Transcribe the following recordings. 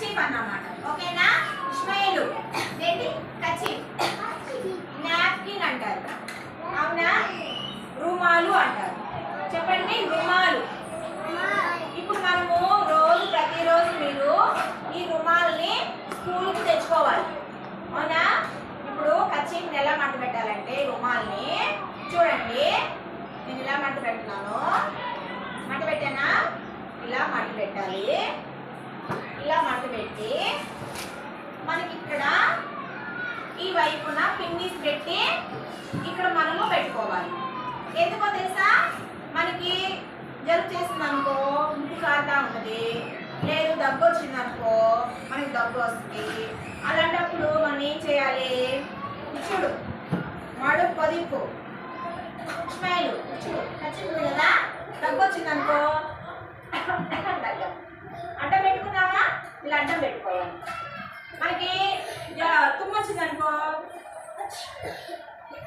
Kerchief అన్నమాట. ఓకేనా? ఇస్మాయిల్ ఏంటి? కచీఫ్. నాప్కిన్ అంటారు, అవునా? రుమాలు అంటారు. చెప్పండి, రుమాలు. ఇప్పుడు మనము ప్రతిరోజు మీరు ఈ రుమాల్ని స్కూల్కి తెచ్చుకోవాలి, అవునా? ఇప్పుడు కచీఫ్ని ఎలా మట్టు పెట్టాలంటే రుమాల్ని చూడండి, నేను ఇలా మట్టు పెడుతున్నాను. మట్టు పెట్టానా? ఇలా మట్టు పెట్టాలి. ఇలా మట్టు పెట్టి మనకి ఇక్కడ ఈ వైపున పిన్నీస్ పెట్టి ఇక్కడ మనము పెట్టుకోవాలి. ఎందుకో తెలుసా? మనకి జలుబు చేసింది అనుకో ముక్కు కారుతా ఉంటుంది, లేదు దగ్గు వచ్చింది అనుకో మనకి దగ్గు వస్తుంది. అలాంటప్పుడు మనం ఏం చేయాలి? చూడు, మడు పొదింపు స్మైల్ చూడు, నచ్చింది కదా? దగ్గు వచ్చింది అనుకో అడ్డం పెట్టుకున్నావా? ఇలా అడ్డం పెట్టుకోవాలి. మనకి తుమ్ము వచ్చింది అనుకో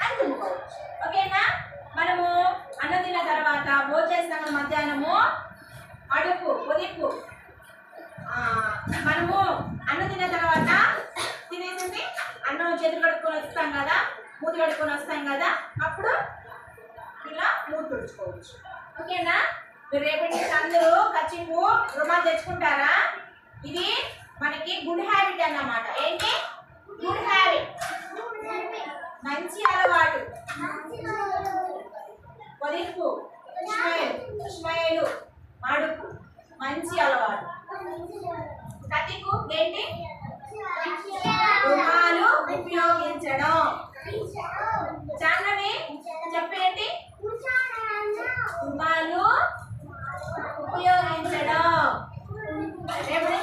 అని తుమ్ముకోవచ్చు. ఓకేనా? మనము అన్నం తిన్న తర్వాత భోజేస్తాం మధ్యాహ్నము అడుపు పొదింపు. మనము అన్నం తిన్న తర్వాత తినేసింది అన్నం చేతులు కడుక్కొని వస్తాం కదా, మూతి కడుక్కొని వస్తాం కదా, అప్పుడు ఇలా మూతి తుడుచుకోవచ్చు. ఓకేనా? మీరు రేపటి నుంచి అందరూ కచ్చిపు రుమాలు తెచ్చుకుంటారా? ఇది మనకి గుడ్ హ్యాబిట్ అన్నమాట. ఏంటి? గుడ్ హ్యాబిట్, మంచి అలవాటు. పొదింపు, స్మైల్, అడుపు, మంచి అలవాటు. కతికు ఏంటి? రుమాలు ఉపయోగించడం. చాన్నవి చెప్పేంటి? రుమాలు ఉపయోగించడం. రేపటి